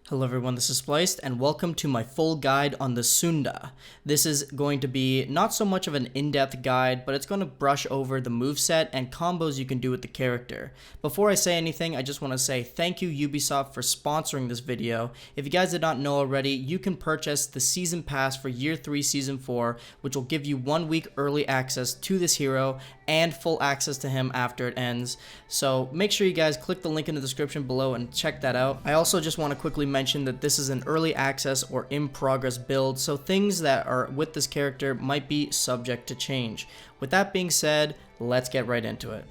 Hello everyone, this is Spliced, and welcome to my full guide on the Sunda. This is going to be not so much of an in-depth guide, but it's going to brush over the moveset and combos you can do with the character. Before I say anything, I just want to say thank you Ubisoft for sponsoring this video. If you guys did not know already, you can purchase the Season Pass for Year 3 Season 4, which will give you 1 week early access to this hero and full access to him after it ends. So make sure you guys click the link in the description below and check that out. I also just want to quickly mention that this is an early access or in progress build, so things that are with this character might be subject to change. With that being said, let's get right into it.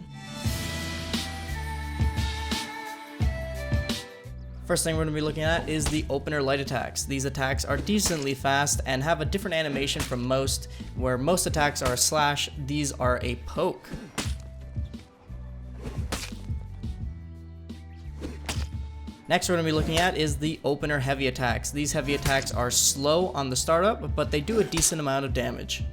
First thing we're going to be looking at is the opener light attacks. These attacks are decently fast and have a different animation from most, where most attacks are a slash, these are a poke. Next we're going to be looking at is the opener heavy attacks. These heavy attacks are slow on the startup, but they do a decent amount of damage.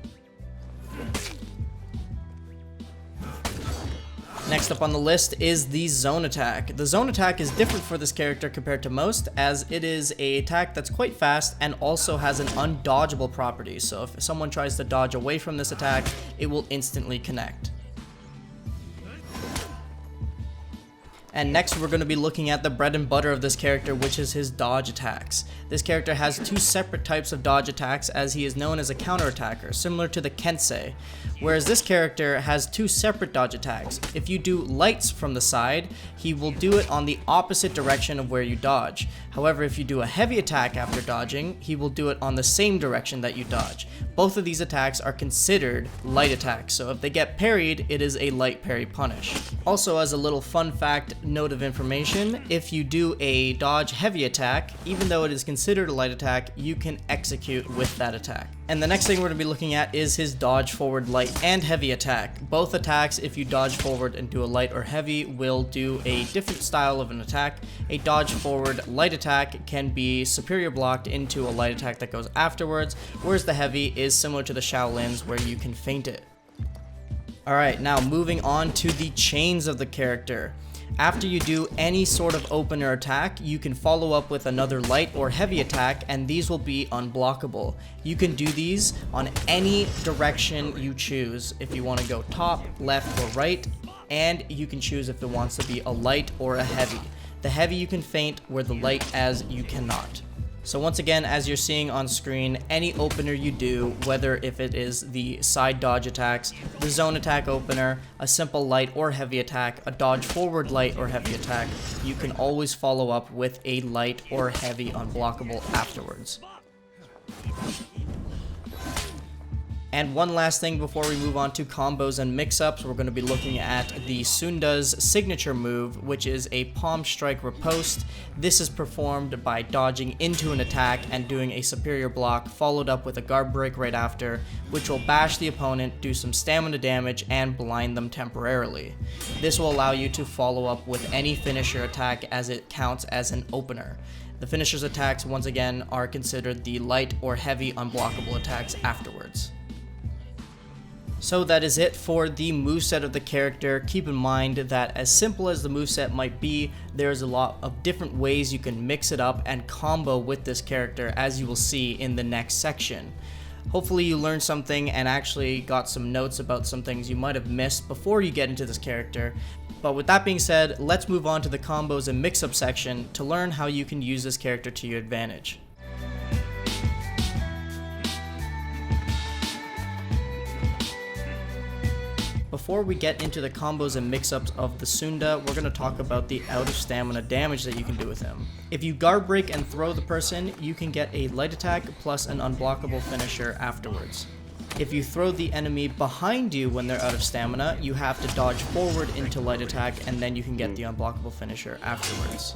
Next up on the list is the zone attack. The zone attack is different for this character compared to most, as it is an attack that's quite fast and also has an undodgeable property. So if someone tries to dodge away from this attack, it will instantly connect. And next we're going to be looking at the bread and butter of this character, which is his dodge attacks. This character has two separate types of dodge attacks, as he is known as a counterattacker, similar to the Kensei, whereas this character has two separate dodge attacks. If you do lights from the side, he will do it on the opposite direction of where you dodge. However, if you do a heavy attack after dodging, he will do it on the same direction that you dodge. Both of these attacks are considered light attacks, so if they get parried, it is a light parry punish. Also, as a little fun fact, note of information, if you do a dodge heavy attack, even though it is considered a light attack, you can execute with that attack. And the next thing we're going to be looking at is his dodge forward light and heavy attack. Both attacks, if you dodge forward and do a light or heavy, will do a different style of an attack. A dodge forward light attack can be superior blocked into a light attack that goes afterwards, whereas the heavy is similar to the Shaolin's where you can feint it. Alright, now moving on to the chains of the character. After you do any sort of opener attack, you can follow up with another light or heavy attack, and these will be unblockable. You can do these on any direction you choose, if you want to go top, left, or right, and you can choose if it wants to be a light or a heavy. The heavy you can feint, where the light as you cannot. So once again, as you're seeing on screen, any opener you do, whether if it is the side dodge attacks, the zone attack opener, a simple light or heavy attack, a dodge forward light or heavy attack, you can always follow up with a light or heavy unblockable afterwards. And one last thing before we move on to combos and mix-ups, we're going to be looking at the Sunda's signature move, which is a palm strike riposte. This is performed by dodging into an attack and doing a superior block, followed up with a guard break right after, which will bash the opponent, do some stamina damage, and blind them temporarily. This will allow you to follow up with any finisher attack, as it counts as an opener. The finisher's attacks, once again, are considered the light or heavy unblockable attacks afterwards. So that is it for the moveset of the character. Keep in mind that as simple as the moveset might be, there's a lot of different ways you can mix it up and combo with this character, as you will see in the next section. Hopefully you learned something and actually got some notes about some things you might have missed before you get into this character. But with that being said, let's move on to the combos and mix-up section to learn how you can use this character to your advantage. Before we get into the combos and mix-ups of the Sunda, we're going to talk about the out of stamina damage that you can do with him. If you guard break and throw the person, you can get a light attack plus an unblockable finisher afterwards. If you throw the enemy behind you when they're out of stamina, you have to dodge forward into light attack, and then you can get the unblockable finisher afterwards.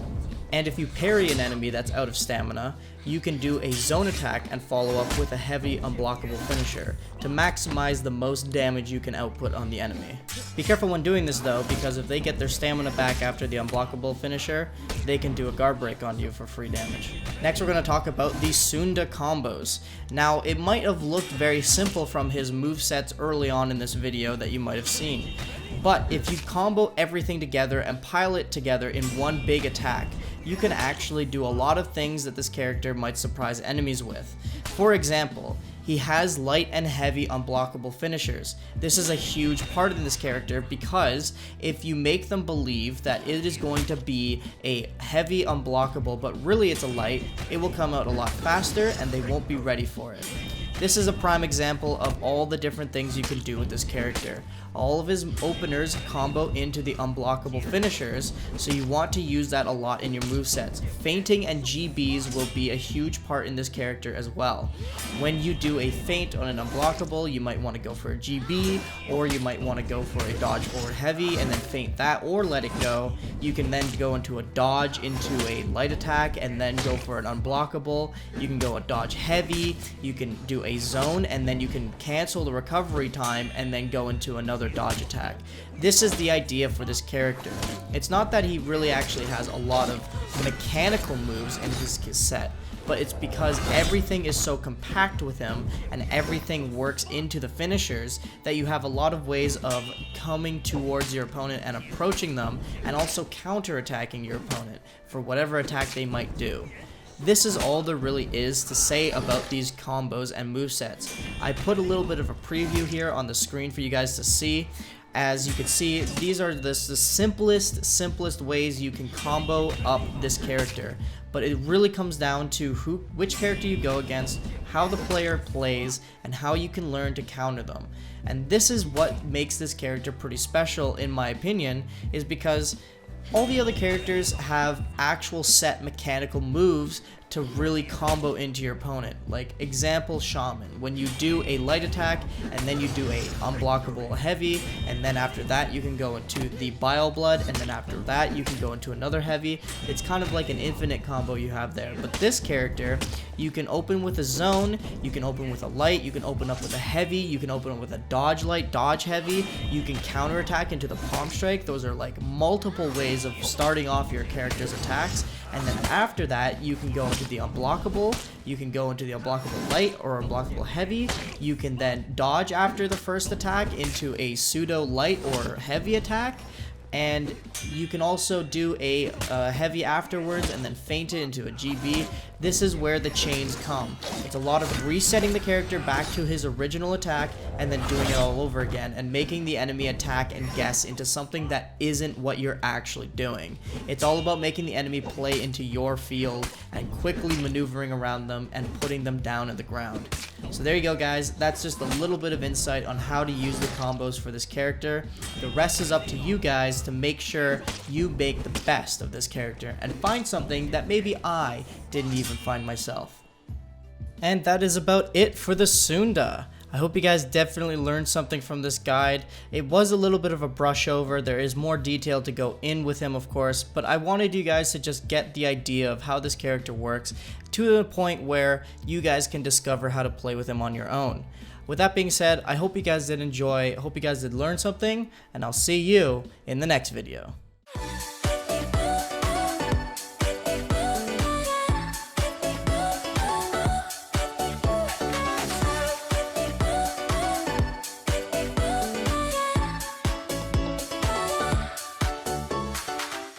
And if you parry an enemy that's out of stamina, you can do a zone attack and follow up with a heavy unblockable finisher to maximize the most damage you can output on the enemy. Be careful when doing this though, because if they get their stamina back after the unblockable finisher, they can do a guard break on you for free damage. Next we're going to talk about the Sunda combos. Now it might have looked very simple from his movesets early on in this video that you might have seen, but if you combo everything together and pile it together in one big attack, you can actually do a lot of things that this character might surprise enemies with. For example, he has light and heavy unblockable finishers. This is a huge part of this character because if you make them believe that it is going to be a heavy unblockable but really it's a light, it will come out a lot faster and they won't be ready for it. This is a prime example of all the different things you can do with this character. All of his openers combo into the unblockable finishers, so you want to use that a lot in your movesets. Feinting and GBs will be a huge part in this character as well. When you do a feint on an unblockable, you might want to go for a GB, or you might want to go for a dodge forward heavy and then feint that or let it go. You can then go into a dodge into a light attack and then go for an unblockable. You can go a dodge heavy, you can do a zone, and then you can cancel the recovery time and then go into another dodge attack. This is the idea for this character. It's not that he really actually has a lot of mechanical moves in his set, but it's because everything is so compact with him and everything works into the finishers that you have a lot of ways of coming towards your opponent and approaching them and also counter-attacking your opponent for whatever attack they might do. This is all there really is to say about these combos and movesets. I put a little bit of a preview here on the screen for you guys to see. As you can see, these are the simplest ways you can combo up this character. But it really comes down to which character you go against, how the player plays, and how you can learn to counter them. And this is what makes this character pretty special, in my opinion, is because all the other characters have actual set mechanical moves to really combo into your opponent. Like example, Shaman. When you do a light attack and then you do a unblockable heavy, and then after that you can go into the Bile Blood, and then after that you can go into another heavy. It's kind of like an infinite combo you have there. But this character, you can open with a zone, you can open with a light, you can open up with a heavy, you can open up with a dodge light, dodge heavy, you can counterattack into the palm strike. Those are like multiple ways of starting off your character's attacks. And then after that, you can go into the unblockable, you can go into the unblockable light or unblockable heavy, you can then dodge after the first attack into a pseudo light or heavy attack, and you can also do a heavy afterwards and then feint it into a GB. This is where the chains come. It's a lot of resetting the character back to his original attack and then doing it all over again and making the enemy attack and guess into something that isn't what you're actually doing. It's all about making the enemy play into your field and quickly maneuvering around them and putting them down at the ground. So there you go, guys. That's just a little bit of insight on how to use the combos for this character. The rest is up to you guys to make sure you make the best of this character and find something that maybe I didn't even find myself. And that is about it for the Sunda. I hope you guys definitely learned something from this guide. It was a little bit of a brush over. There is more detail to go in with him, of course, but I wanted you guys to just get the idea of how this character works to a point where you guys can discover how to play with him on your own. With that being said, I hope you guys did enjoy, I hope you guys did learn something, and I'll see you in the next video.